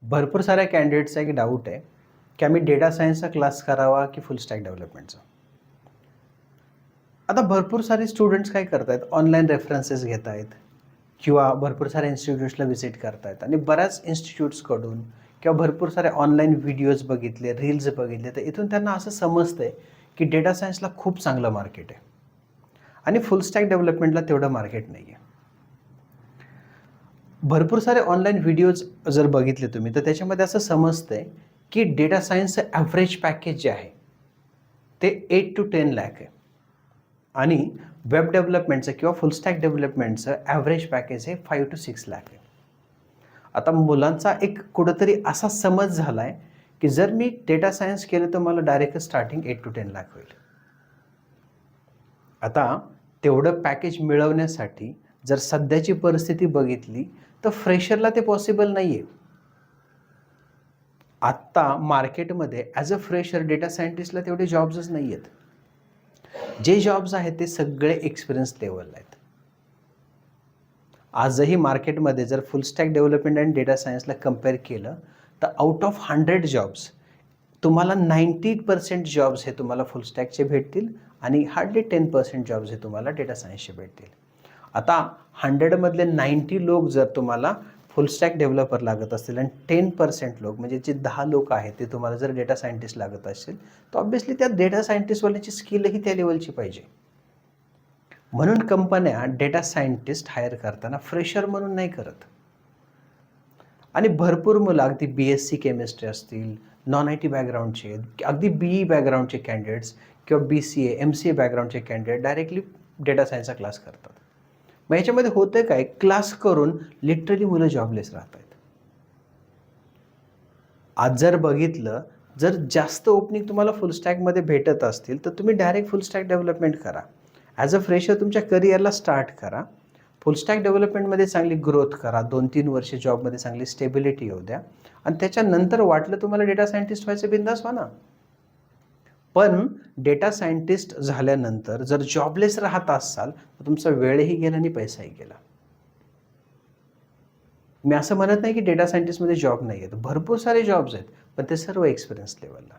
भरपूर साऱ्या कॅन्डिडेट्सचा एक डाऊट आहे की आम्ही डेटा सायन्सचा क्लास करावा की फुल स्टॅक डेव्हलपमेंटचा. आता भरपूर सारे स्टुडंट्स काय करतायत, ऑनलाईन रेफरन्सेस घेत आहेत किंवा भरपूर साऱ्या इन्स्टिट्यूट्सला व्हिजिट करतायत आणि बऱ्याच इन्स्टिट्यूट्सकडून किंवा भरपूर सारे ऑनलाईन व्हिडिओज बघितले, रील्स बघितले, तर इथून त्यांना असं समजतंय की डेटा सायन्सला खूप चांगलं मार्केट आहे आणि फुल स्टॅक डेव्हलपमेंटला तेवढं मार्केट नाही आहे. भरपूर सारे ऑनलाईन व्हिडिओज जर बघितले तुम्ही, तर त्याच्यामध्ये असं समजतंय की डेटा सायन्सचं ॲव्हरेज पॅकेज जे आहे ते 8 to 10 लाख आहे आणि वेब डेव्हलपमेंटचं किंवा फुल स्टॅक डेव्हलपमेंटचं ॲव्हरेज पॅकेज हे 5 to 6 लाख आहे. आता मुलांचा एक कुठंतरी असा समज झाला आहे की जर मी डेटा सायन्स केलं तर मला डायरेक्ट स्टार्टिंग 8 to 10 लाख होईल. आता तेवढं पॅकेज मिळवण्यासाठी जर सध्याची परिस्थिती बघितली तर फ्रेशरला ते पॉसिबल नाही आहे. आत्ता मार्केटमध्ये ॲज अ फ्रेशर डेटा सायंटिस्टला तेवढे जॉब्सच नाही आहेत. जे जॉब्स आहेत ते सगळे एक्सपिरियन्स लेवलला आहेत. आजही मार्केटमध्ये जर फुल स्टॅक डेव्हलपमेंट आणि डेटा सायन्सला कंपेअर केलं तर आउट ऑफ 100 जॉब्स तुम्हाला 90% जॉब्स हे तुम्हाला फुल स्टॅकचे भेटतील आणि हार्डली 10% जॉब्स हे तुम्हाला डेटा सायन्सचे भेटतील. आता 100 मधले 90 लोक जर तुम्हाला फुल स्टॅक डेव्हलपर लागत असतील आणि 10% लोक म्हणजे जे 10 लोक आहेत ते तुम्हाला जर डेटा सायंटिस्ट लागत असतील तर ऑब्व्हियसली त्या डेटा सायंटिस्टवाल्याची स्किलही त्या लेवलची पाहिजे. म्हणून कंपन्या डेटा सायंटिस्ट हायर करताना फ्रेशर म्हणून नाही करत. आणि भरपूर मुलं अगदी BSc केमिस्ट्री असतील, नॉन IT बॅकग्राऊंडचे, अगदी BE बॅकग्राऊंडचे कॅन्डिडेट्स किंवा BCA MCA बॅकग्राऊंडचे कॅन्डिडेट डायरेक्टली डेटा सायन्सचा क्लास करतात. मग याच्यामध्ये होतं काय, क्लास करून लिटरली मुलं जॉबलेस राहत आहेत. आज जर बघितलं, जर जास्त ओपनिंग तुम्हाला फुल स्टॅकमध्ये भेटत असतील तर तुम्ही डायरेक्ट फुल स्टॅक डेव्हलपमेंट करा. ॲज अ फ्रेशर तुमच्या करिअरला स्टार्ट करा. फुल स्टॅक डेव्हलपमेंटमध्ये चांगली ग्रोथ करा. 2-3 वर्ष जॉबमध्ये चांगली स्टेबिलिटी येऊ द्या आणि त्याच्यानंतर वाटलं तुम्हाला डेटा सायंटिस्ट व्हायचं, बिंदास व्हा ना. पण डेटा सायंटिस्ट झाल्यानंतर जर जॉबलेस राहत असाल तर तुमचा वेळही गेला आणि पैसाही गेला. मी असं म्हणत नाही की डेटा सायंटिस्टमध्ये जॉब नाही आहेत. भरपूर सारे जॉब्स आहेत, पण ते सर्व एक्सपिरियन्स लेवलला.